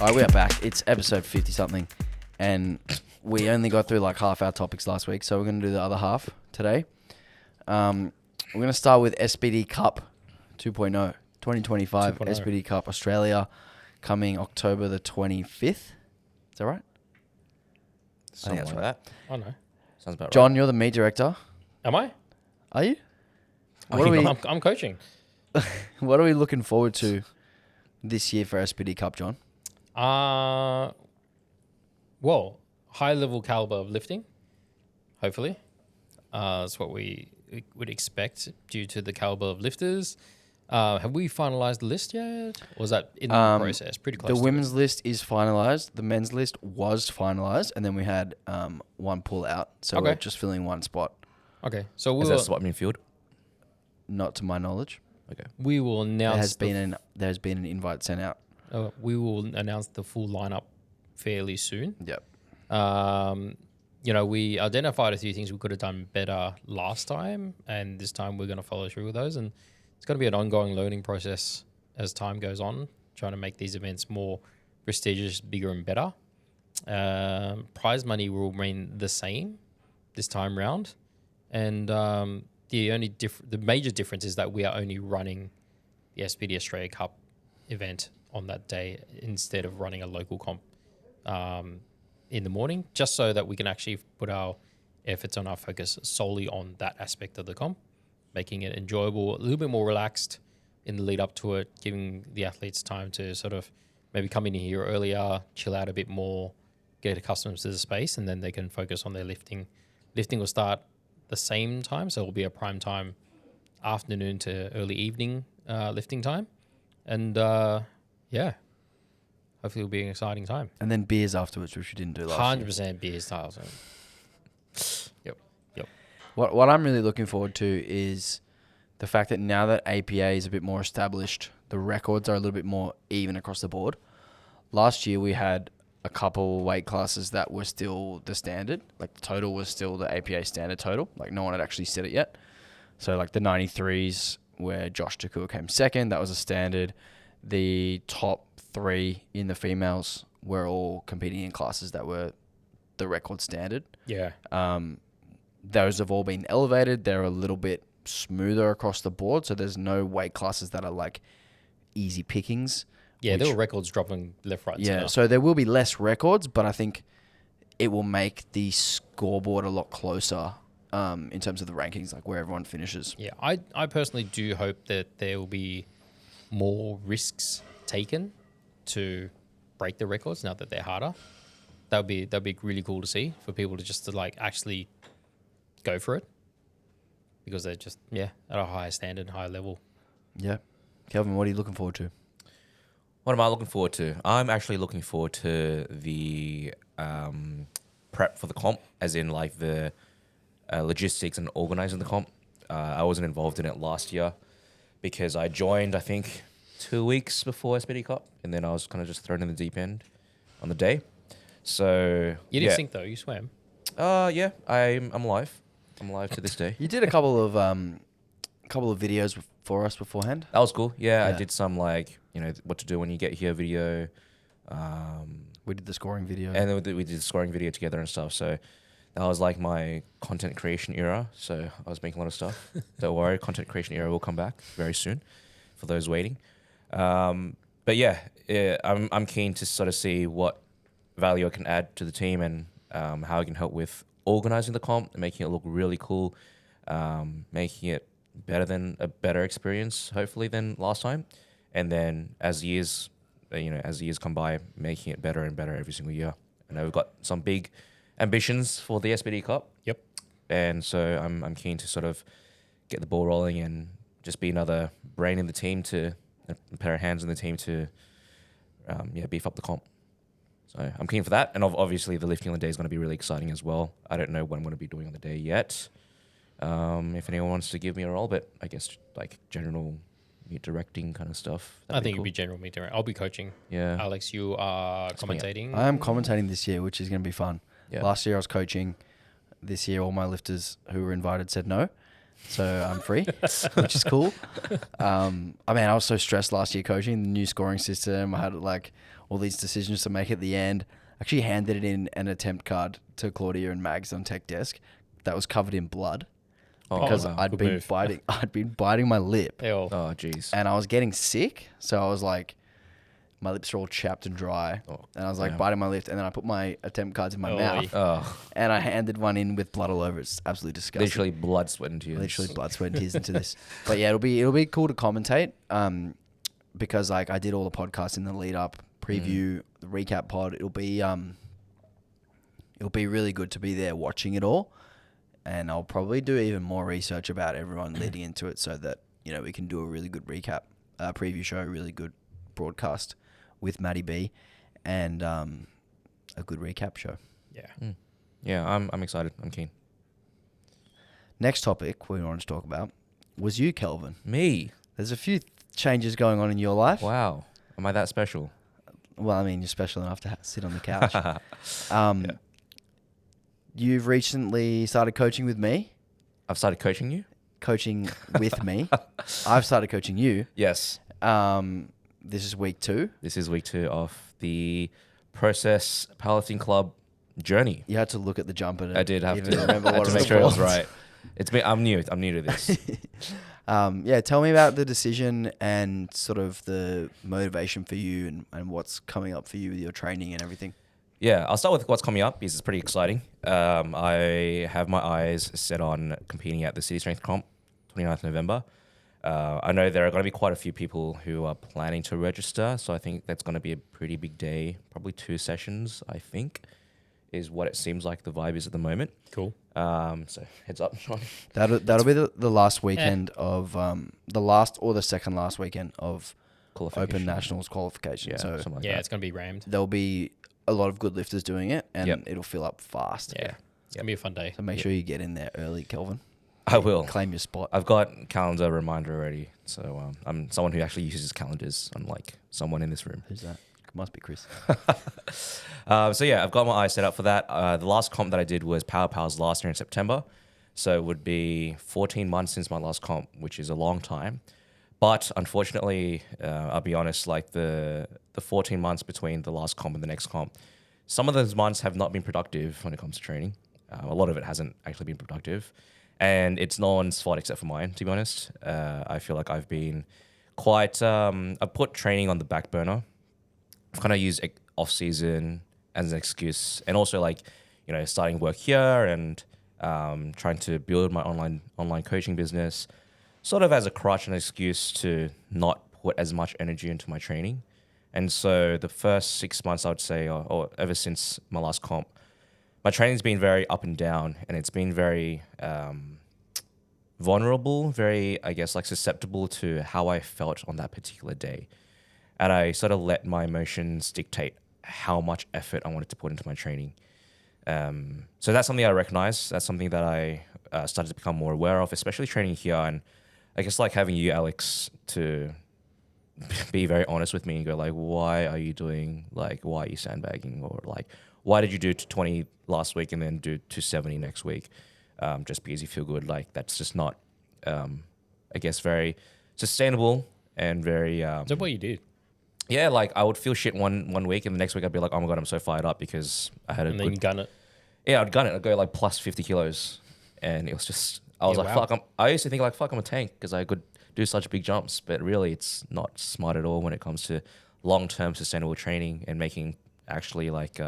All right, we are back. It's episode 50 something, and we only got through like half our topics last week, so we're going to do the other half today. We're going to start with SBD Cup 2.0, 2025 2.0. SBD Cup Australia, coming October the 25th. Is that right? Something that's like right. that. I know. Sounds about John, you're the meet director. Am I? Are you? Oh, What are we? I'm coaching. What are we looking forward to this year for SBD Cup, John? Well, high level caliber of lifting, hopefully. That's what we would expect due to the caliber of lifters. Have we finalized the list yet? Or is that in the process? Pretty close. The to women's list is finalised. The men's list was finalised, and then we had one pull out. So we're Okay. just filling one spot. it. Okay, so Is that swap midfield? Not to my knowledge. Okay. we will announce There has been an invite sent out. we will announce the full lineup fairly soon. Yep. We identified a few things we could have done better last time, and this time we're going to follow through with those. And it's going to be an ongoing learning process as time goes on, trying to make these events more prestigious, bigger, and better. Prize money will remain the same this time round, and the major difference is that we are only running the SBD Australia Cup event on that day instead of running a local comp in the morning, just so that we can actually put our efforts on our focus solely on that aspect of the comp, making it enjoyable, a little bit more relaxed in the lead up to it, giving the athletes time to sort of maybe come in here earlier, chill out a bit more, get accustomed to the space, and then they can focus on their lifting. Lifting will start the same time, so it will be a prime time afternoon to early evening lifting time. And hopefully it'll be an exciting time. And then beers afterwards, which we didn't do last year. 100% beer style. So. Yep. What I'm really looking forward to is the fact that now that APA is a bit more established, the records are a little bit more even across the board. Last year we had a couple weight classes that were still the standard. Like the total was still the APA standard total. Like no one had actually set it yet. So like the 93s where Josh Takua came second, that was a standard. The top 3 in the females were all competing in classes that were the record standard. Yeah. Those have all been elevated. They're a little bit smoother across the board. So there's no weight classes that are like easy pickings. Yeah, there were records dropping left, right, and Yeah, center. so there will be less records, but I think it will make the scoreboard a lot closer in terms of the rankings, like where everyone finishes. Yeah, I personally do hope that there will be more risks taken to break the records now that they're harder. That'd be really cool to see, for people to just like actually go for it, because they're just at a higher standard, higher level. Yeah. Kelvin, what are you looking forward to? What am I looking forward to? I'm actually looking forward to the prep for the comp, as in like the logistics and organizing the comp. I wasn't involved in it last year because I joined, I think, 2 weeks before SBD Cup, and then I was kind of just thrown in the deep end on the day. So You didn't sink though, you swam. Yeah, I'm alive. I'm alive to this day. You did a couple of videos for us beforehand. That was cool. Yeah, I Yeah. did some like, what to do when you get here video. We did the scoring video. And then we did the scoring video together and stuff. So that was like my content creation era. So I was making a lot of stuff. Don't worry, content creation era will come back very soon for those waiting. But yeah, I'm keen to sort of see what value I can add to the team, and how I can help with organizing the comp and making it look really cool, making it better experience, hopefully, than last time. And then as years come by, making it better and better every single year. I know we've got some big ambitions for the SBD Cup. Yep. And so I'm keen to sort of get the ball rolling and just be another brain in the team, to a pair of hands in the team to beef up the comp. So I'm keen for that. And obviously the lifting on the day is going to be really exciting as well. I don't know what I'm going to be doing on the day yet. If anyone wants to give me a role, but I guess like general meet directing kind of stuff. I think it'd be general meet direct. I'll be coaching. Yeah. Alex, you are commentating. I am commentating this year, which is going to be fun. Yeah. Last year I was coaching. This year all my lifters who were invited said no. so I'm free, which is cool. I mean, I was so stressed last year coaching the new scoring system. I had like all these decisions to make at the end. Actually handed it in an attempt card to Claudia and Mags on tech desk that was covered in blood because wow. I'd Good been move. biting. I'd been biting my lip, Ew. Oh, jeez. and I was getting sick. So I was like, my lips are all chapped and dry, Oh, and I was like damn. biting my lip, and then I put my attempt cards in my Oy. mouth, Oh, and I handed one in with blood all over it. It's absolutely disgusting. literally blood, sweat, and tears. Literally blood, sweat, and tears into this. But yeah, it'll be cool to commentate. Because like I did all the podcasts in the lead up, preview, the recap pod. It'll be really good to be there watching it all, and I'll probably do even more research about everyone leading into it, so that we can do a really good recap, preview show, really good broadcast with Matty B, and a good recap show. Yeah. Yeah, I'm excited. I'm keen. Next topic we wanted to talk about was you, Kelvin. Me? There's a few changes going on in your life. Wow. Am I that special? Well, I mean, you're special enough to sit on the couch. You've recently started coaching with me. I've started coaching you? Coaching with me. I've started coaching you. Yes. This is week 2. This is week 2 of the Process Powerlifting Club journey. You had to look at the jumper to I did have even to, remember I had what to it make was sure I was called. right. I'm new to this. Yeah, tell me about the decision and sort of the motivation for you and what's coming up for you with your training and everything. Yeah, I'll start with what's coming up because it's pretty exciting. I have my eyes set on competing at the City Strength Comp, 29th November. I know there are going to be quite a few people who are planning to register, so I think that's going to be a pretty big day. Probably 2 sessions, I think, is what it seems like the vibe is at the moment. Cool. So heads up, Sean. That'll be the last weekend of the last or the second last weekend of Qualification. Open Nationals qualification. Yeah, So something like Yeah, that. it's going to be rammed. there'll be a lot of good lifters doing it, and Yep. it'll fill up fast. Yeah. It's going to be a fun day. So make sure you get in there early, Kelvin. I will. Claim your spot. I've got calendar reminder already, so I'm someone who actually uses calendars, unlike someone in this room. Who's that? Must be Chris. So yeah, I've got my eyes set up for that. The last comp that I did was Power Powers last year in September, so it would be 14 months since my last comp, which is a long time. But unfortunately, I'll be honest, like the 14 months between the last comp and the next comp, some of those months have not been productive when it comes to training. A lot of it hasn't actually been productive. And it's no one's fault except for mine, to be honest. I feel like I've been quite... I've put training on the back burner. I've kind of used off season as an excuse, and also like starting work here and trying to build my online coaching business, sort of as a crutch and excuse to not put as much energy into my training. And so the first 6 months, I would say, or ever since my last comp, my training's been very up and down, and it's been very vulnerable, very, I guess, like susceptible to how I felt on that particular day. And I sort of let my emotions dictate how much effort I wanted to put into my training. So that's something I recognize. That's something that I started to become more aware of, especially training here. And I guess like having you, Alex, to be very honest with me and go like, why are you doing, like, why are you sandbagging? Or like, why did you do 220 last week and then do 270 next week? Just because you feel good. Like, that's just not, I guess, very sustainable and very... Is that what you did? Yeah, like I would feel shit one week, and the next week I'd be like, oh my God, I'm so fired up because I had a And then you good... gun it. Yeah, I'd gun it. I'd go like plus 50 kilos. And it was just... I was Yeah, like, wow. fuck, I used to think like, fuck, I'm a tank because I could do such big jumps. But really, it's not smart at all when it comes to long-term sustainable training and making actually like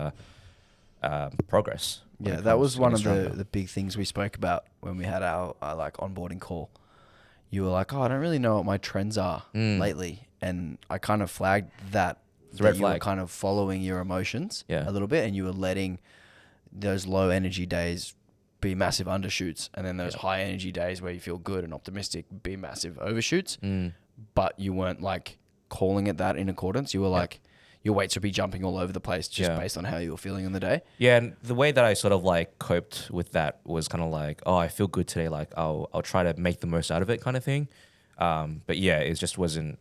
progress. when Yeah, it that comes was to one getting of stronger. the big things we spoke about when we had our like onboarding call. You were like, oh, I don't really know what my trends are lately. And I kind of flagged that, a red you were flag. kind of following your emotions Yeah. a little bit, and you were letting those low energy days be massive undershoots, and then those high energy days where you feel good and optimistic be massive overshoots. But you weren't like calling it that in accordance. You were like, your weights would be jumping all over the place just Yeah. based on how you were feeling in the day. Yeah, and the way that I sort of like coped with that was kind of like, oh, I feel good today. Like I'll try to make the most out of it, kind of thing. But yeah, it just wasn't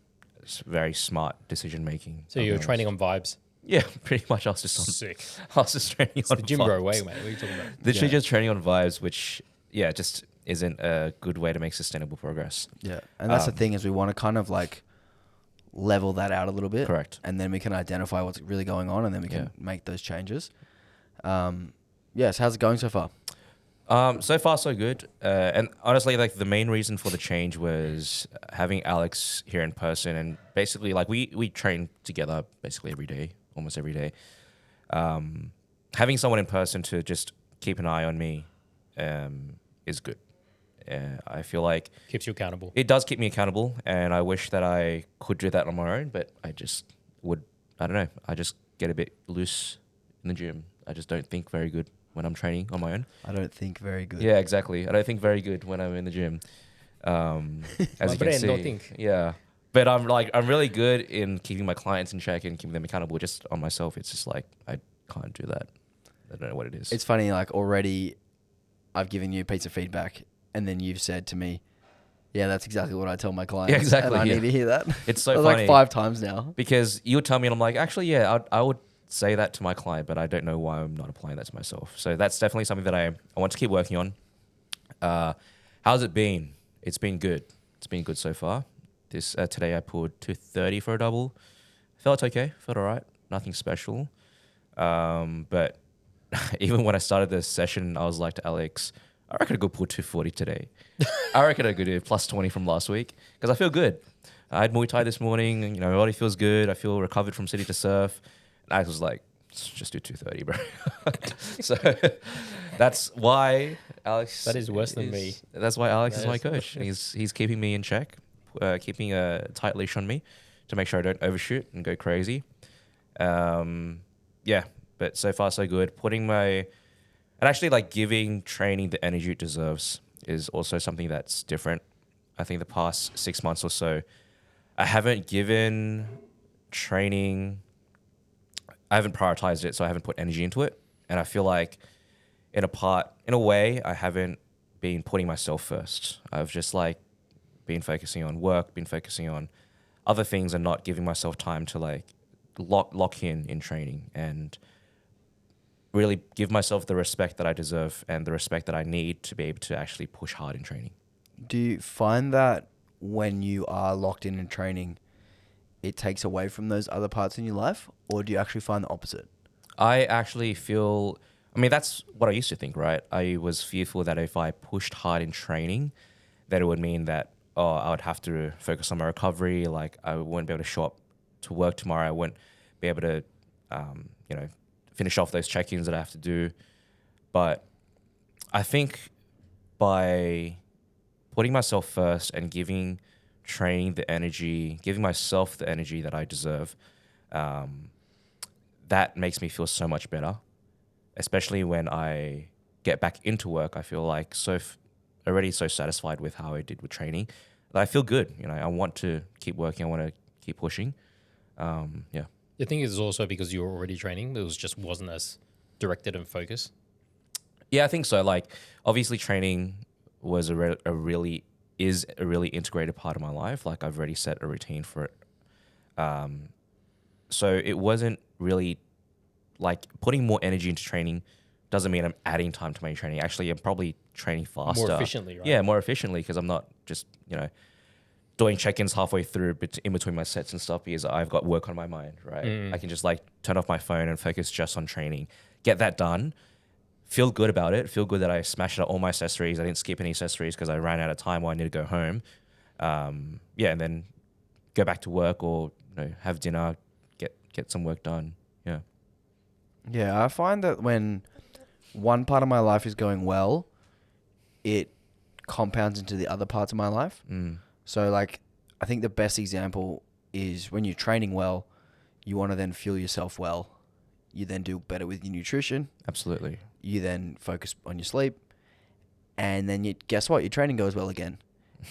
very smart decision making. So you were training on vibes. Yeah, pretty much. I was just on. Sick. I was just training It's on the gym vibes. bro way, mate. What are you talking about? Literally Yeah. just training on vibes, which just isn't a good way to make sustainable progress. Yeah. And that's the Um, thing is we want to kind of like level that out a little bit. Correct. And then we can identify what's really going on and then we can Yeah. make those changes. Yes. How's it going so far? So far, so good. And honestly, like the main reason for the change was having Alex here in person, and basically, like we train together basically every day, almost every day. Having someone in person to just keep an eye on me is good. I feel like Keeps you accountable. it does keep me accountable, and I wish that I could do that on my own, but I just would. I don't know. I just get a bit loose in the gym. I just don't think very good when I'm training on my own. I don't think very good. Yeah, exactly. I don't think very good when I'm in the gym. As My you can brain see, don't think. yeah. But I'm really good in keeping my clients in check and keeping them accountable. Just on myself, it's just like I can't do that. I don't know what it is. It's funny, like already I've given you a piece of feedback and then you've said to me, yeah, that's exactly what I tell my clients. Yeah, exactly, And I yeah. need to hear that. It's so It was funny like 5 times now. because you would tell me, and I'm like, actually, yeah, I would say that to my client, but I don't know why I'm not applying that to myself. So that's definitely something that I want to keep working on. How's it been? It's been good. It's been good so far. This today I pulled 230 for a double. Felt okay. Felt all right. Nothing special. But even when I started the session, I was like to Alex, I reckon I could pull 240 today. I reckon I could do plus 20 from last week because I feel good. I had Muay Thai this morning. And, my body feels good. I feel recovered from city to surf. And Alex was like, just do 230, bro. So that's why Alex. That is worse than me. That's why Alex is That my is- coach. He's keeping me in check, keeping a tight leash on me to make sure I don't overshoot and go crazy. Yeah, but so far so good. And actually like giving training the energy it deserves is also something that's different. I think the past 6 months or so, I haven't given training, I haven't prioritized it, so I haven't put energy into it. And I feel like in a way, I haven't been putting myself first. I've just like been focusing on work, been focusing on other things and not giving myself time to like lock in training and really give myself the respect that I deserve and the respect that I need to be able to actually push hard in training. Do you find that when you are locked in training, it takes away from those other parts in your life? Or do you actually find the opposite? I actually feel, that's what I used to think, right? I was fearful that if I pushed hard in training, that it would mean that, I would have to focus on my recovery. Like I wouldn't be able to show up to work tomorrow. I wouldn't be able to, finish off those check-ins that I have to do. But I think by putting myself first and giving training the energy, giving myself the energy that I deserve, that makes me feel so much better. Especially when I get back into work, I feel like already so satisfied with how I did with training that I feel good. I want to keep working. I want to keep pushing. Yeah. The thing is also because you were already training, it just wasn't as directed and focused. Yeah, I think so. Like, obviously, training was a really integrated part of my life. Like, I've already set a routine for it. So it wasn't really like putting more energy into training doesn't mean I'm adding time to my training. Actually, I'm probably training faster. More efficiently, right? Yeah, more efficiently because I'm not just, doing check-ins halfway through in between my sets and stuff because I've got work on my mind, right? I can just like turn off my phone and focus just on training, get that done, feel good about it, feel good that I smashed out all my accessories. I didn't skip any accessories because I ran out of time while I need to go home. And then go back to work or have dinner, get some work done. Yeah. Yeah, I find that when one part of my life is going well, it compounds into the other parts of my life. So, like, I think the best example is when you're training well, you want to then fuel yourself well. You then do better with your nutrition. Absolutely. You then focus on your sleep. And then guess what? Your training goes well again.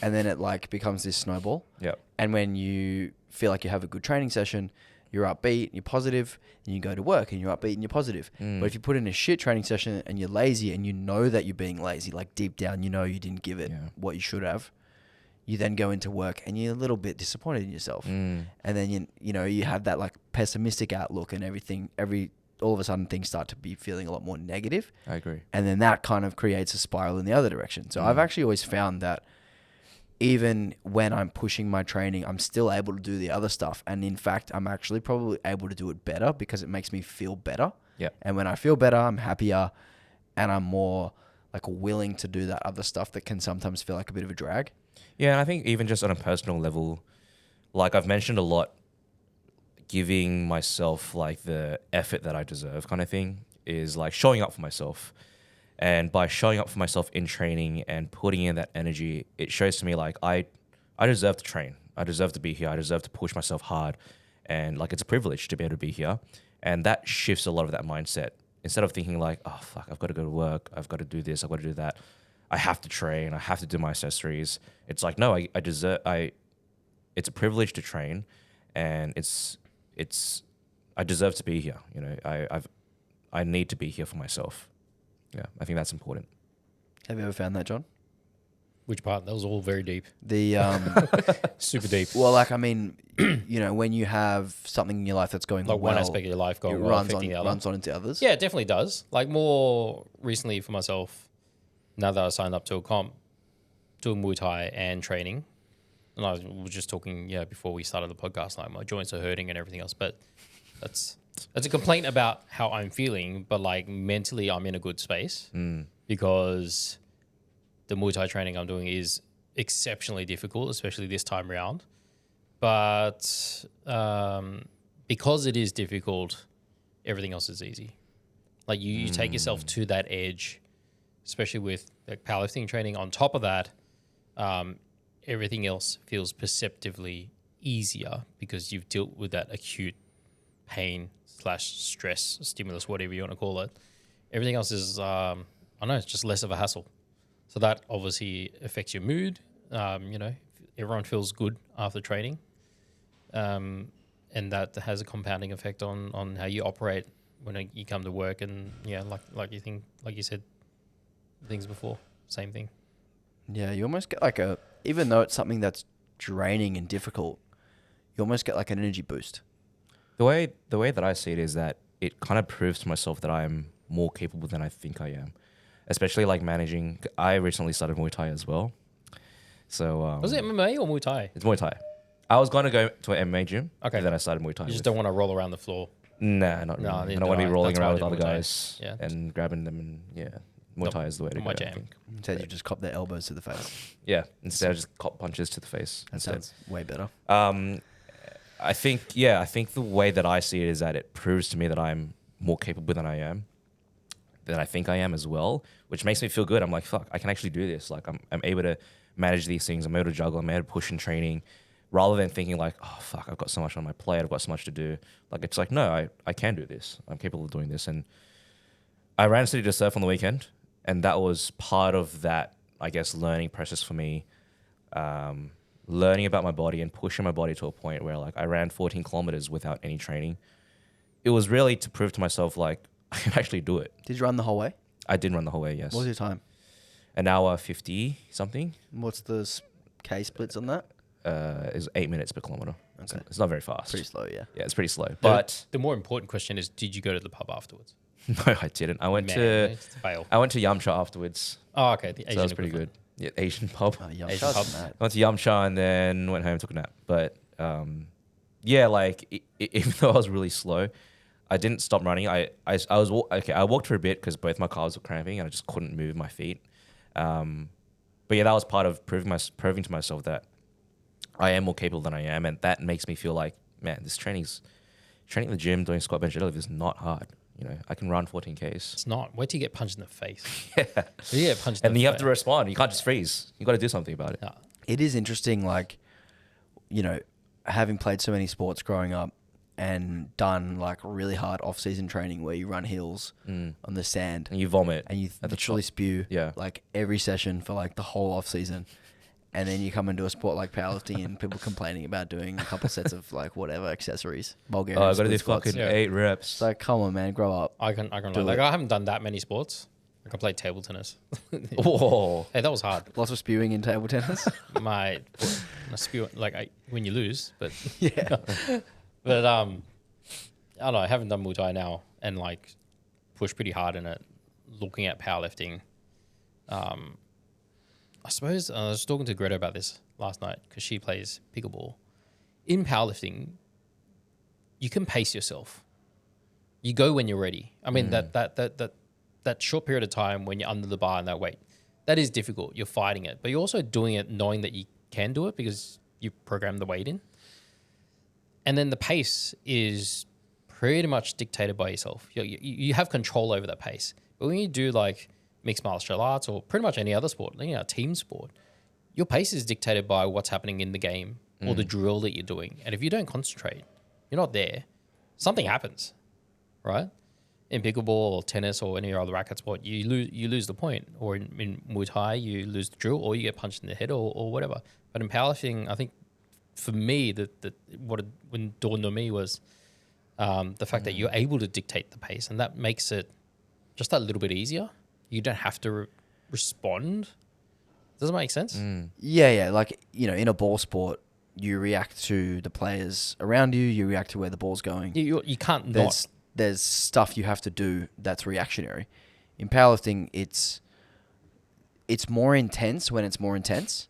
And then it like becomes this snowball. Yep. And when you feel like you have a good training session, you're upbeat, you're positive, and you go to work and you're upbeat and you're positive. But if you put in a shit training session and you're lazy and you know that you're being lazy, like deep down, you know you didn't give it what you should have, you then go into work and you're a little bit disappointed in yourself. And then, you have that like pessimistic outlook and every all of a sudden things start to be feeling a lot more negative. I agree. And then that kind of creates a spiral in the other direction. So I've actually always found that even when I'm pushing my training, I'm still able to do the other stuff. And in fact, I'm actually probably able to do it better because it makes me feel better. Yeah. And when I feel better, I'm happier and I'm more like willing to do that other stuff that can sometimes feel like a bit of a drag. Yeah, and I think even just on a personal level, like I've mentioned a lot, giving myself like the effort that I deserve kind of thing is like showing up for myself. And by showing up for myself in training and putting in that energy, it shows to me like I deserve to train. I deserve to be here. I deserve to push myself hard. And like it's a privilege to be able to be here. And that shifts a lot of that mindset. Instead of thinking like, oh, fuck, I've got to go to work. I've got to do this. I've got to do that. I have to train. I have to do my accessories. It's like, no, I deserve, it's a privilege to train. And I deserve to be here. You know, I need to be here for myself. Yeah, I think that's important. Have you ever found that, John? Which part? That was all very deep. The Super deep. well, like I mean, you know, when you have something in your life that's going Like well, one aspect of your life going it well, runs affecting the other. on into others. Yeah, it definitely does. Like more recently for myself, now that I signed up to a comp, doing Muay Thai and training, and I was just talking, before we started the podcast, like my joints are hurting and everything else, but that's a complaint about how I'm feeling, but like mentally I'm in a good space because the Muay Thai training I'm doing is exceptionally difficult, especially this time around. But because it is difficult, everything else is easy. Like you take yourself to that edge, especially with like powerlifting training. On top of that, everything else feels perceptively easier because you've dealt with that acute pain / stress, stimulus, whatever you want to call it. Everything else is, I don't know, it's just less of a hassle. So that obviously affects your mood. Everyone feels good after training. And that has a compounding effect on how you operate when you come to work. And like you said, things before, same thing. Yeah, you almost get like even though it's something that's draining and difficult, you almost get like an energy boost. The way that I see it is that it kind of proves to myself that I'm more capable than I think I am, especially like managing. I recently started Muay Thai as well. So Was it MMA or Muay Thai? It's Muay Thai. I was going to go to an MMA gym, Okay. and then I started Muay Thai. You just don't want to roll around the floor. Nah, not really. I don't want to be rolling around with other guys Yeah. and grabbing them, and Muay Thai is the way to go. my I jam. think. Instead, you just cop their elbows to the face. Yeah, instead of just cop punches to the face. That instead. sounds way better. I think the way that I see it is that it proves to me that I'm more capable than I think I am as well, which makes me feel good. I'm like, fuck, I can actually do this. Like I'm able to manage these things. I'm able to juggle. I'm able to push in training, rather than thinking like, oh fuck, I've got so much on my plate. I've got so much to do. Like it's like, no, I can do this. I'm capable of doing this. And I ran City to Surf on the weekend, and that was part of that, I guess, learning process for me. Learning about my body and pushing my body to a point where like I ran 14 kilometers without any training. It was really to prove to myself like I can actually do it. Did you run the whole way? I did run the whole way, yes. What was your time? An hour 50 something. What's the K splits on that? Is 8 minutes per kilometer. Okay. It's not very fast. Pretty slow, yeah. Yeah, it's pretty slow. But the more important question is, did you go to the pub afterwards? no, I didn't. I went to fail. Yamcha afterwards. Oh, okay. The So Asian that was pretty equivalent. good. Yeah, Asian pub. Young Asian Shaz pub. and that. I went to Yamcha and then went home and took a nap. But like even though I was really slow, I didn't stop running. I walked for a bit because both my calves were cramping and I just couldn't move my feet. But yeah, that was part of proving to myself that I am more capable than I am, and that makes me feel like, man, this training in the gym, doing squat, bench, deadlift is not hard. You know, I can run 14Ks. It's not. Wait till you get punched in the face. Yeah. You get punched in And the you have face. to respond. You can't just freeze. You got to do something about it. Yeah. It is interesting, like, you know, having played so many sports growing up and done like really hard off-season training where you run hills on the sand And you vomit. and you at the literally top. spew Yeah. like every session for like the whole off-season. And then you come into a sport like powerlifting and people complaining about doing a couple sets of like whatever accessories. Bulgarian Oh, I got to do split squats. fucking Yeah. 8 reps. It's like, come on, man, grow up. I can Do like it. I haven't done that many sports. Like I played table tennis. Whoa. Hey, that was hard. Lots of spewing in table tennis. My spew when you lose, but Yeah. but I don't know, I haven't done Muay Thai now and like pushed pretty hard in it. Looking at powerlifting, I suppose I was talking to Greta about this last night because she plays pickleball. In powerlifting, you can pace yourself. You go when you're ready. I mean that short period of time when you're under the bar and that weight, that is difficult. You're fighting it, but you're also doing it knowing that you can do it because you program the weight in. And then the pace is pretty much dictated by yourself. You have control over that pace. But when you do like mixed martial arts or pretty much any other sport, a team sport, your pace is dictated by what's happening in the game or the drill that you're doing. And if you don't concentrate, you're not there, something happens, right? In pickleball or tennis or any other racket sport, you lose the point. Or in Muay Thai, you lose the drill or you get punched in the head or whatever. But in powerlifting, I think for me, when dawned on me was the fact that you're able to dictate the pace, and that makes it just a little bit easier. You don't have to respond. Does that make sense? Yeah. Like, in a ball sport, you react to the players around you. You react to where the ball's going. You can't There's stuff you have to do that's reactionary. In powerlifting, it's more intense when it's more intense,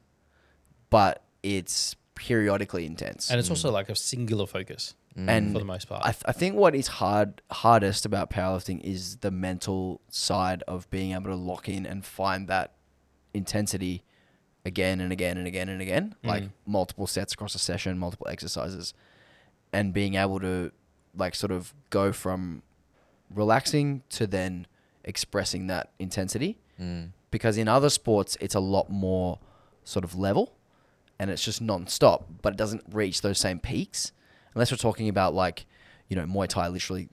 but it's periodically intense. And it's also like a singular focus And for the most part. I think what is hardest about powerlifting is the mental side of being able to lock in and find that intensity again and again and again and again, like multiple sets across a session, multiple exercises, and being able to like sort of go from relaxing to then expressing that intensity. Because in other sports, it's a lot more sort of level and it's just non-stop, but it doesn't reach those same peaks. Unless we're talking about like, Muay Thai literally,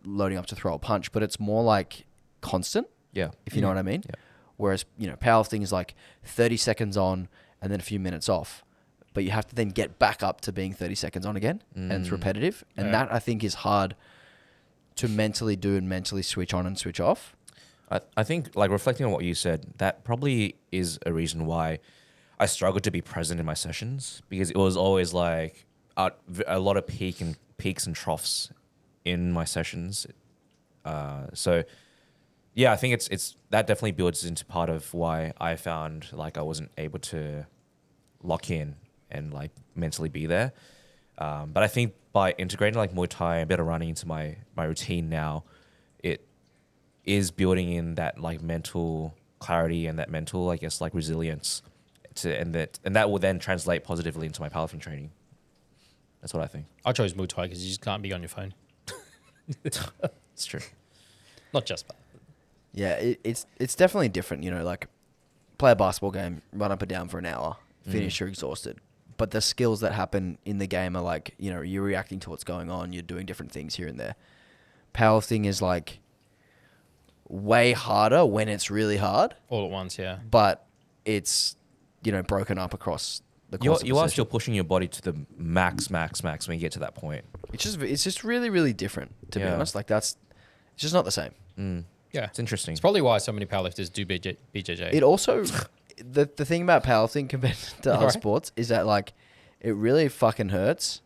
loading up to throw a punch, but it's more like constant. Yeah. If you know what I mean. Yeah. Whereas, powerlifting is like 30 seconds on and then a few minutes off. But you have to then get back up to being 30 seconds on again. And it's repetitive. And that I think is hard to mentally do and mentally switch on and switch off. I think, like, reflecting on what you said, that probably is a reason why I struggled to be present in my sessions, because it was always like a lot of peaks and troughs in my sessions. So yeah, I think it's that definitely builds into part of why I found like I wasn't able to lock in and like mentally be there. But I think by integrating like Muay Thai and better running into my routine now, it is building in that like mental clarity and that mental, I guess, like resilience and that will then translate positively into my powerlifting training. That's what I think. I chose Muay Thai because you just can't be on your phone. It's true. Not just that. Yeah, it's definitely different, like play a basketball game, run up and down for an hour, finish, you're exhausted. But the skills that happen in the game are like, you're reacting to what's going on, you're doing different things here and there. Powerlifting is like way harder when it's really hard. All at once, yeah. But it's, broken up across the course of You a are session. still pushing your body to the max when you get to that point. It's just really, really different, to be Yeah. honest. Like it's just not the same. Yeah. It's interesting. It's probably why so many powerlifters do BJJ. It also, the thing about powerlifting compared to other Right. sports is that like, it really fucking hurts,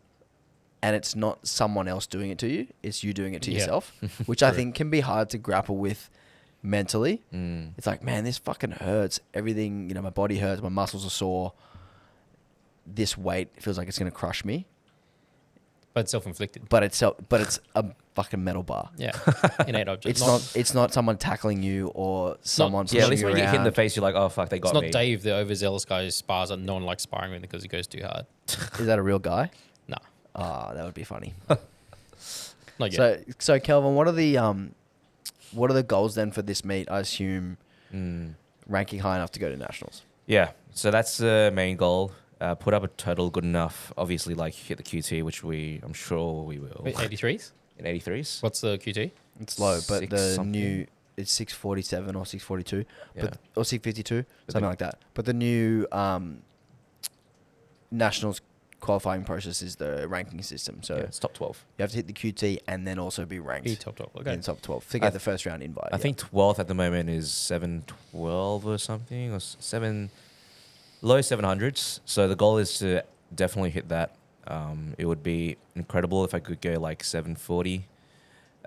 and it's not someone else doing it to you; it's you doing it to Yeah. yourself, which I think can be hard to grapple with mentally. It's like, man, this fucking hurts. Everything, my body hurts. My muscles are sore. This weight feels like it's gonna crush me, But it's self-inflicted. but it's a fucking metal bar. Yeah. Innate object. It's not someone tackling you or someone Yeah, at pushing least you when you get hit in the around. face, you're like, oh fuck, they got It's not me. Dave, the overzealous guy who spars and no one likes sparring with because he goes too hard. Is that a real guy? Nah. Ah, that would be funny. Not yet. So Kelvin, what are the goals then for this meet? I assume ranking high enough to go to nationals. Yeah, so that's the main goal. Put up a total good enough. Obviously, like hit the QT, which I'm sure we will. Wait, 83s? In 83s. What's the QT? It's low, but Six the something. new it's 647 or 642, Yeah. or 652, But something the- like that. But the new nationals qualifying process is the ranking system. So Yeah, it's top 12. you have to hit the QT and then also be ranked Be top 12. Okay. in the top 12 to get the first round invite. I think 12th at the moment is 712 or something, low 700s. So the goal is to definitely hit that. It would be incredible if I could go like 740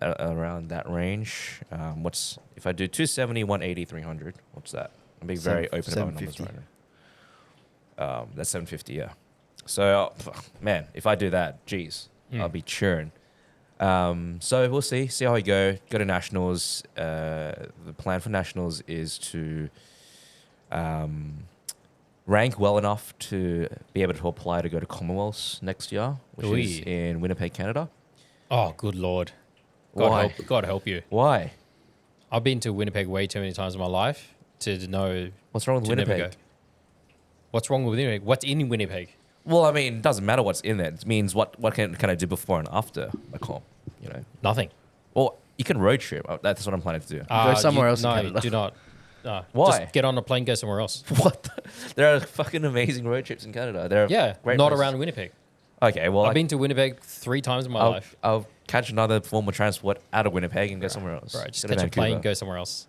around that range. What's if I do 270, 180, 300? What's that? I'm being very open about my numbers 750. right now. That's 750, yeah. So, man, if I do that, geez, I'll be churning. So we'll see how we go. Go to nationals. The plan for nationals is to rank well enough to be able to apply to go to Commonwealths next year, which is in Winnipeg, Canada. Oh, good Lord. Why? God help you. Why? I've been to Winnipeg way too many times in my life to know. What's wrong with to never Winnipeg? go. What's wrong with Winnipeg? What's in Winnipeg? Well, I mean, it doesn't matter what's in there. It means what can I do before and after a comp, you know? Nothing. Well, you can road trip. That's what I'm planning to do. Go somewhere else in No, Canada. do not. No, Why? Just get on a plane, go somewhere else. What? There are fucking amazing road trips in Canada. There are Yeah, great not places. around Winnipeg. Okay, well, I've been to Winnipeg 3 times in my life. I'll catch another form of transport out of Winnipeg and go somewhere else. Right, just Go to catch a plane, Vancouver. go somewhere else.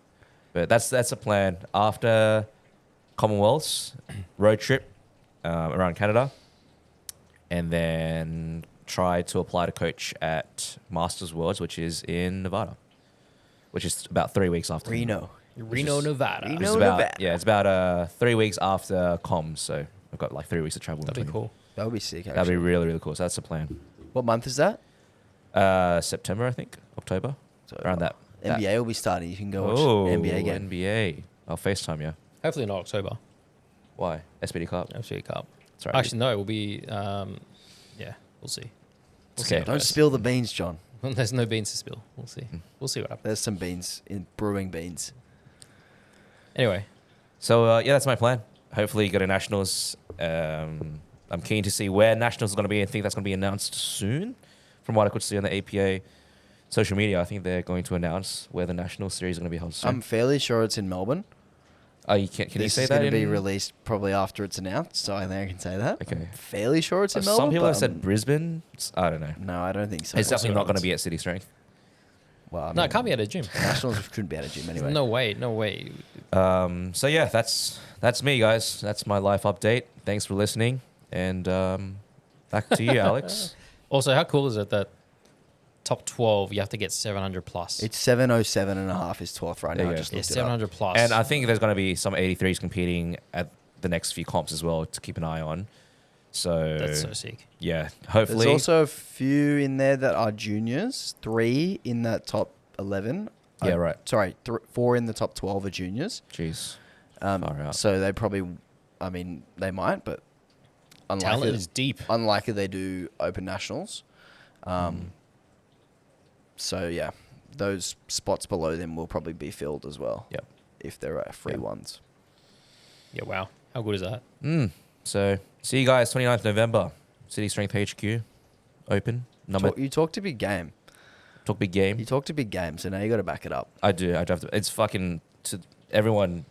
But that's the plan. After Commonwealths, road trip around Canada, and then try to apply to coach at Masters Worlds, which is in Nevada, which is about 3 weeks after Reno. Reno, Nevada. Which is Reno, about, Nevada. yeah, it's about 3 weeks after comms, so I've got like 3 weeks of travel. in That'd be between. cool. That would be sick, actually. That'd be really, really cool. So that's the plan. What month is that? September, I think, October, So around that. NBA will be starting. You can go watch Oh, NBA game. NBA. I'll FaceTime you. Hopefully not October. Why? SPD Cup. FC Cup. That's right. Actually, no, it will be. Yeah, we'll see. We'll see Okay. how it Don't goes. spill the beans, John. There's no beans to spill. We'll see. We'll see what happens. There's some beans in brewing beans. Anyway, So yeah, that's my plan. Hopefully, go to nationals. I'm keen to see where nationals are going to be. I think that's going to be announced soon. From what I could see on the APA social media, I think they're going to announce where the national series is going to be held soon. I'm fairly sure it's in Melbourne. Oh, you can you This say is that? going to be in- released probably after it's announced, so I think I can say that. Okay. I'm fairly sure it's in Melbourne. Some people but have said I'm- Brisbane. I don't know. No, I don't think so. It's We'll see definitely what not going to happens. be at City Strength. Well, I no, mean, it can't be at a gym. Nationals couldn't be at a gym anyway. No way. No way. So yeah, that's me, guys. That's my life update. Thanks for listening, and back to you, Alex. Also, how cool is it that top 12 you have to get 700 plus? It's 707 and a half is 12th right There now. you I go. just Yeah, looked it up. 700 plus. And I think there's going to be some 83s competing at the next few comps as well to keep an eye on. So That's so sick. yeah, There's hopefully. also a few in there that are juniors. 3 in that top 11. Yeah, right. Sorry, 4 in the top 12 are juniors. Jeez. Far out. So they probably, I mean, they might, but Talent unlikely, is deep. unlikely they do open nationals. Mm. So yeah, those spots below them will probably be filled as well. Yep. If there are free Yep. ones. Yeah, wow. How good is that? So see you guys 29th November, City Strength HQ, open. You talked a big game. Talk big game. You talked a big game, so now you got to back it up. I do. I drive. It's fucking to everyone.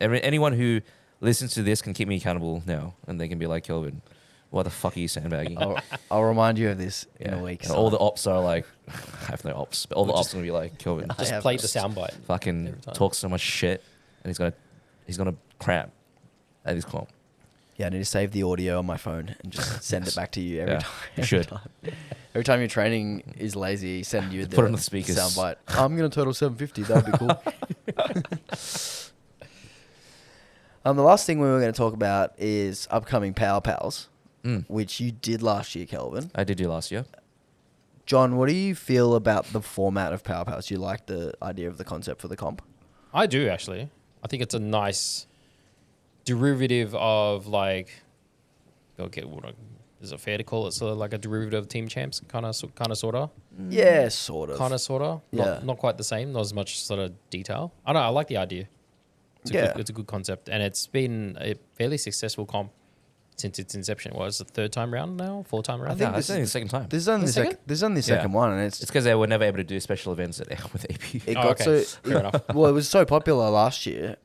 Anyone who listens to this can keep me accountable now, and they can be like, Kelvin, why the fuck are you sandbagging? I'll remind you of this in a week. And all the ops are like, I have no ops, but all the We'll ops are gonna be like, Kelvin, I Just have play no- the soundbite. fucking every time. talk so much shit, and he's gonna cramp at his comp. Yeah, I need to save the audio on my phone and just send it back to you every Yeah, time. you every should. time. Every time your training is lazy, send you the Put it on the speakers. soundbite. I'm gonna total 750. That'd be cool. The last thing we were going to talk about is upcoming Power Pals, which you did last year, Kelvin. I did do last year. John, what do you feel about the format of Power Pals? Do you like the idea of the concept for the comp? I do, actually. I think it's a nice derivative of, like, okay, is it fair to call it sort of like a derivative of Team Champs? Kind of, sort of? Yeah, sort of. Kind of, sort of? Yeah. Not quite the same, not as much sort of detail. I don't know, I like the idea. It's a good concept, and it's been a fairly successful comp since its inception. What is it, third time round now? 4th time round? think No, this it's only the second time. This is only The second? this is only the second Yeah. one, and it's It's because they were never able to do special events with AP. it Oh, got okay. so Fair enough. well, it was so popular last year,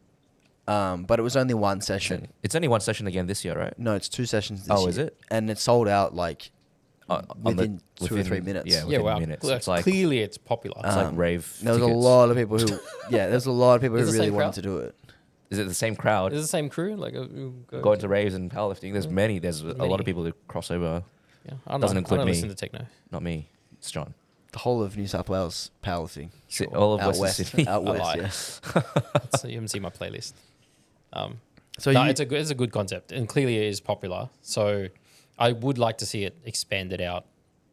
but it was only one session. It's only one session again this year, right? No, it's 2 sessions this Oh, year. is it? And it sold out like On within 2 or 3 minutes. Yeah, Yeah, within wow. minutes. Well, It's like clearly it's popular. it's like rave. There was a tickets. lot of people who, there's a lot of people Is who the really same wanted crowd? to do it. Is it the same crowd? Is it the same crew? Like Going to raves and powerlifting. There's many. There's a lot Many. of people who cross over. Yeah, I don't Doesn't know. include I don't me. listen to techno. Not me. It's John. The whole of New South Wales powerlifting. All of Out Western west. Sydney. Out I west, lie. yeah. So you haven't seen my playlist. So No, you, it's a good concept, and clearly it is popular. So I would like to see it expanded out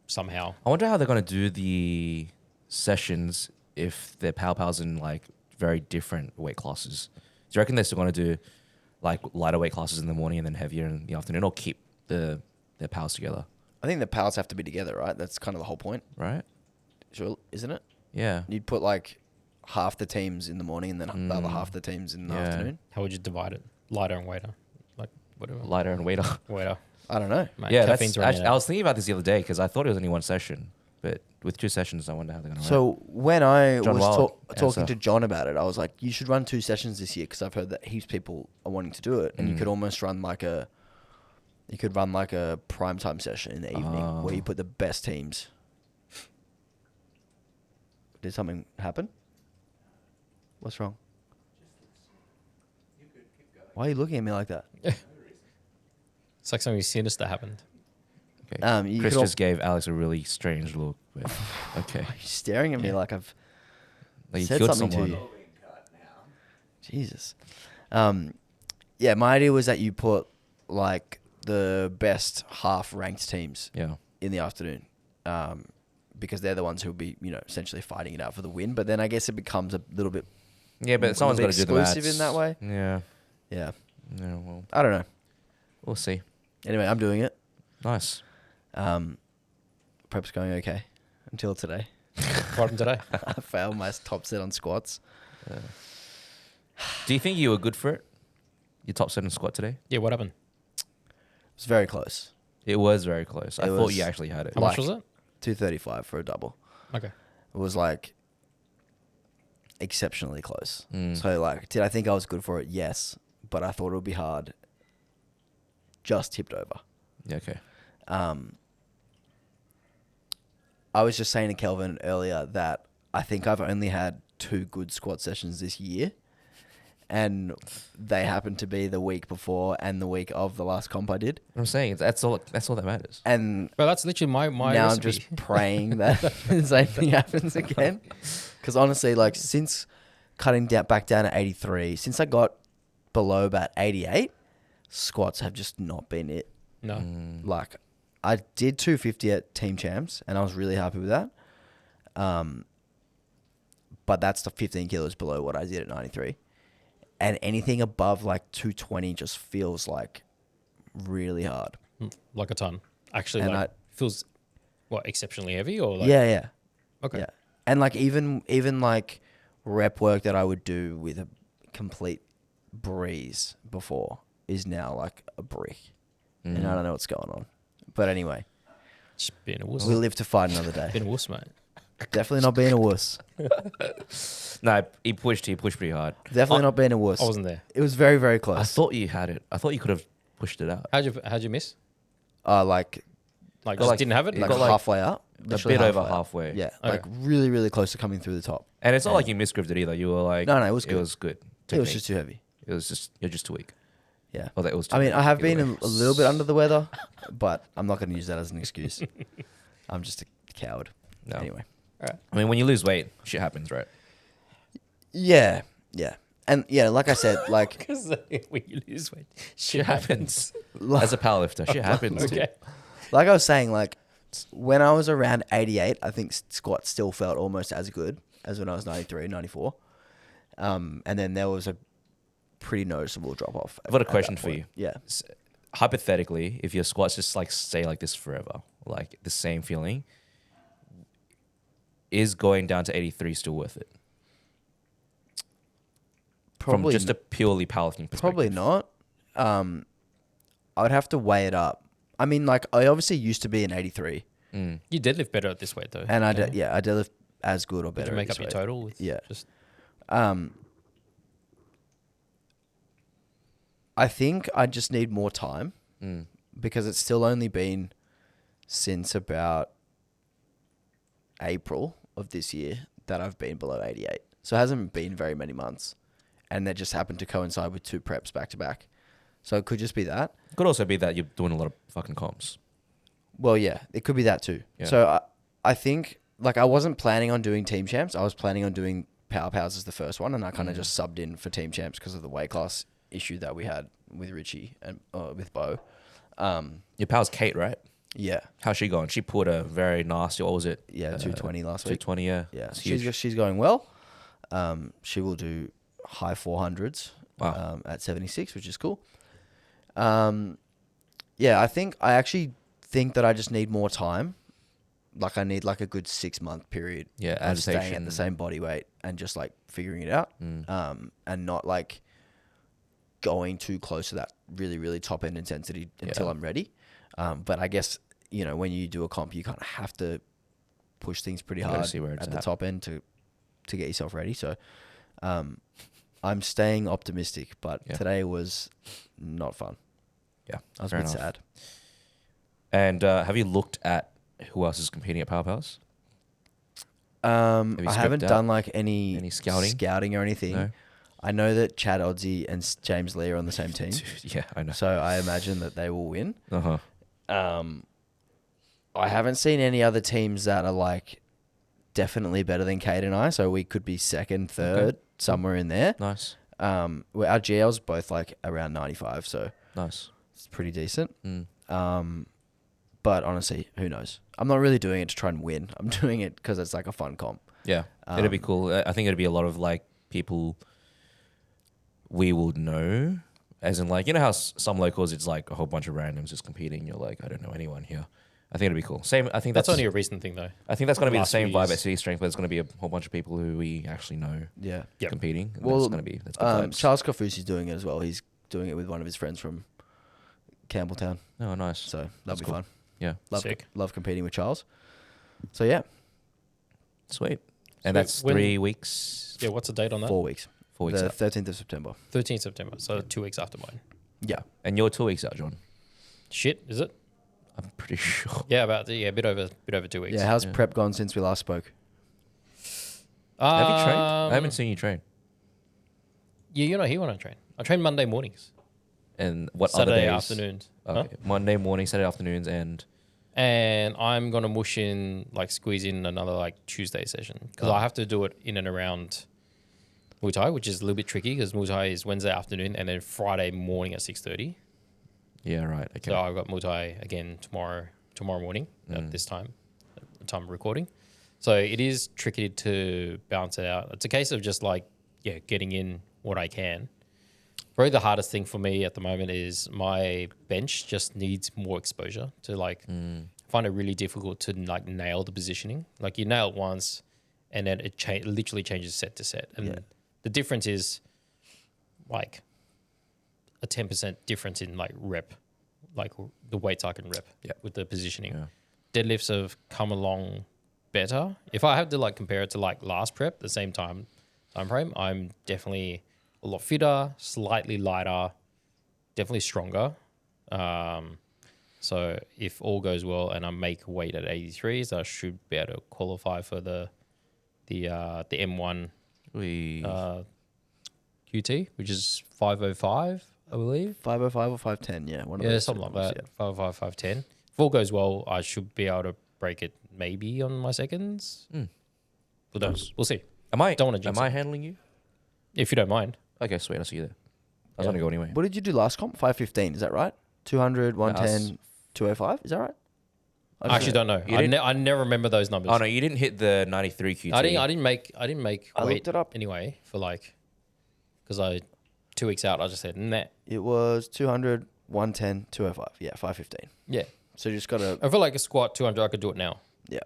somehow. I wonder how they're going to do the sessions if they're pals in like very different weight classes. Do you reckon they're still going to do like lighter weight classes in the morning and then heavier in the afternoon, or keep their pals together? I think the pals have to be together, right? That's kind of the whole point, Right? sure, isn't it? Yeah. You'd put like half the teams in the morning and then the other half the teams in the Yeah. afternoon. How would you divide it? Lighter and weighter, like whatever. Lighter and weighter. Weighter. I don't know. Mate, Yeah, that's caffeine's running actually, I out. was thinking about this the other day because I thought it was only one session, but with 2 sessions, I wonder how they're going to So when I John was Wild, talking answer. to John about it, I was like, you should run 2 sessions this year because I've heard that heaps of people are wanting to do it, and you could almost run like a primetime session in the evening where you put the best teams. Did something happen? What's wrong? Why are you looking at me like that? It's like something sinister happened. Okay. You Chris could al- just gave Alex a really strange look. But okay. You're staring at me like I've Like you said killed something someone. to you. Jesus. Yeah, my idea was that you put like the best half ranked teams Yeah. in the afternoon, because they're the ones who'll be, essentially fighting it out for the win. But then I guess it becomes a little bit Yeah, but someone's got to do the maths. exclusive in that way. Yeah. Yeah, Yeah, well, I don't know. we'll see. Anyway, I'm doing it. Nice. Prep's going okay until today. What happened today? I failed my top set on squats. Do you think you were good for it? Your top 7 squat today? Yeah, what happened? It was very close. It was very close. I It thought was you actually had it. How much was it? 235 for a double. Okay. It was like exceptionally close. Mm. So like, did I think I was good for it? Yes, but I thought it would be hard. Just tipped over. Yeah, okay. I was just saying to Kelvin earlier that I think I've only had 2 good squat sessions this year, and they happened to be the week before and the week of the last comp I did. I'm saying that's all that matters. And But that's literally my now recipe. I'm just praying that the same thing happens again. Because honestly, like since cutting back down to 83, since I got below about 88, squats have just not been it. No. Like I did 250 at Team Champs, and I was really happy with that. But that's the 15 kilos below what I did at 93. And anything above like 220 just feels like really hard. Like a ton. Actually, And like feels exceptionally heavy or like Yeah. Okay. Yeah. And like even like rep work that I would do with a complete breeze before is now like a brick. And I don't know what's going on. But anyway, Just being a wuss. we live to fight another day. Being a wuss, mate. Definitely not being a wuss. No, he pushed pretty hard. Definitely not being a wuss. I wasn't there. It was very, very I close. thought you had it. I thought you could have pushed it out. How'd you miss? Like Like Got just like- didn't have it? you like got like halfway up. A Literally bit over halfway up. halfway. Yeah. Okay. Like really, really close to coming through the top. And it's not like you misgripped it either. You were like, No, it was It good. was good. It was technique. just too heavy. It was just you're just too weak. Yeah. Well, that was. Too I mean, weak I have either been way. a little bit under the weather, but I'm not going to use that as an excuse. I'm just a coward. No. Anyway. I mean, when you lose weight, shit happens, right? Yeah. Yeah. And yeah, like I said, like Because when you lose weight, Shit happens. As a powerlifter, shit happens. dude. Okay. like I was saying, like when I was around 88, I think squats still felt almost as good as when I was 93, 94. And then there was a pretty noticeable drop off. I've got a question for you. Yeah. Hypothetically, if your squats just like stay like this forever, like the same feeling, is going down to 83 still worth it? Probably From just a purely powerlifting perspective. Probably not. I would have to weigh it up. I mean, like I obviously used to be an 83, You deadlift better at this weight though. and I yeah. I deadlift as good or Did better. you make at up your this weight. total with Yeah. just I think I just need more time Mm. because it's still only been since about April of this year that I've been below 88. So it hasn't been very many months. and that just happened to coincide with 2 preps back to back. So it could just be that. Could also be that you're doing a lot of fucking comps. Well, yeah, it could be that too. Yeah. So I think like I wasn't planning on doing team champs. I was planning on doing power powers as the first one, and I kind of just subbed in for team champs because of the weight class issue that we had with Richie and with Bo. Your pal's Kate, right? Yeah, How's she going? She put a very nasty. What was it? yeah, 220 last week. 220. Yeah. Yeah, It's huge. she's going well. She will do high 400s Wow. at 76, which is cool. Yeah, I actually think that I just need more time. Like I need like a good 6-month period. Yeah, of staying at adaptation. the same body weight and just like figuring it out. And not like going too close to that really, really top end intensity until I'm ready. But I guess, you know, when you do a comp, you kind of have to push things pretty You gotta hard see where it's at the at. top end to get yourself ready. So I'm staying optimistic, but Yeah. today was not fun. Yeah. I was fair a bit enough. sad. And have you looked at who else is competing at Power Powers? you I haven't scoped out done like any scouting? or anything. No? I know that Chad Oddsey and James Lee are on the same team, Yeah, I know. so I imagine that they will win. Uh-huh. I haven't seen any other teams that are like definitely better than Kate and I, so we could be second, third, somewhere in there. Nice. Our GL's both like around 95, so Nice. it's pretty decent. Mm. But honestly, who knows? I'm not really doing it to try and win. I'm doing it because it's like a fun comp. Yeah, it'd be cool. I think it'd be a lot of like people we will know, as in like, you know how some locals it's like a whole bunch of randoms just competing. You're like, I don't know anyone here. I think it'd be cool. Same. I think That's only a recent thing though. I think that's going to be the last same few vibe at years. City Strength, but it's going to be a whole bunch of people who we actually know Yeah. Yep. competing. And Well, that's going to be that's good vibes. Charles Kofusi's doing it as well. He's doing it with one of his friends from Campbelltown, Oh, nice. so that'll That's be cool. fun. Yeah, Sick. Love competing with Charles. So yeah, sweet. And Sweet. that's When- 3 weeks. Yeah, what's the date on that? 4 weeks. 4 weeks The out. 13th of September. 13th September, so 2 weeks after mine. Yeah. And you're 2 weeks out, John. Shit, is it? I'm pretty sure. Yeah, a bit over 2 weeks. Yeah. How's Yeah. prep gone since we last spoke? Have you trained? I haven't seen you train. Yeah, you're not here when I train. I train Monday mornings, And what Saturday other days? afternoons. Okay. Monday morning, Saturday afternoons, and And I'm gonna mush in, like, squeeze in another like Tuesday session because I have to do it in and around Muay Thai, which is a little bit tricky because Muay Thai is Wednesday afternoon and then Friday morning at 6:30. yeah, right. Okay. So I've got Muay Thai again tomorrow morning at this time, at the time of recording. So it is tricky to balance it out. It's a case of just like, yeah, getting in what I can. Probably the hardest thing for me at the moment is my bench just needs more exposure to like find it really difficult to like nail the positioning. Like you nail it once and then it literally changes set to set. And the difference is like a 10% difference in like rep, like the weights I can rep with the positioning. Yeah. Deadlifts have come along better. If I have to like compare it to like last prep, the same time frame, I'm definitely a lot fitter, slightly lighter, definitely stronger. So if all goes well and I make weight at 83s, I should be able to qualify for the M1 We QT, which is 505, I believe. 505 or 510? Yeah. One of Yeah, those something like numbers, that. 505, 510. If all goes well, I should be able to break it maybe on my seconds. Who knows? We'll see. am I Don't wanna jinx am I it. handling you? If you don't mind. Okay, sweet. I'll see you there. I was gonna go anyway. What did you do last comp? 515. Is that right? 200, 110, 205. Is that right? I actually don't know. You didn't- I never remember those numbers. Oh no, you didn't hit the 93 QT. I didn't make I weight looked it up. anyway for like, because 2 weeks out I just said nah. It was 200, 110, 205. Yeah, 515. Yeah, So you just got to. I feel like a squat 200 I could do it now. Yeah.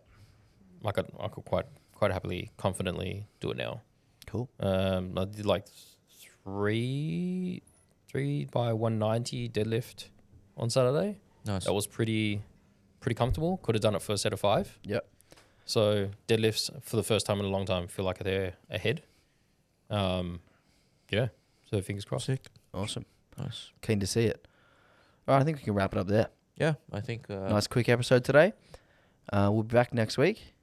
I could quite happily, confidently do it now. Cool. I did like three by 190 deadlift on Saturday. Nice. That was pretty comfortable. Could have done it for a set of 5. Yep. So deadlifts for the first time in a long time feel like they're ahead. Yeah. So fingers crossed. Sick. Awesome. Nice. Keen to see it. All right, I think we can wrap it up there. Yeah, I think. Nice quick episode today. We'll be back next week,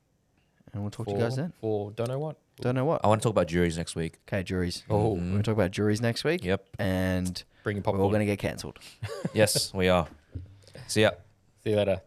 and we'll talk to you guys then. For don't know what. Don't know what. I want to talk about juries next week. Okay, juries. Oh. We're going to talk about juries next week. Yep. And Bring your we're all popcorn. going to get cancelled. Yes, we are. See ya. See you later.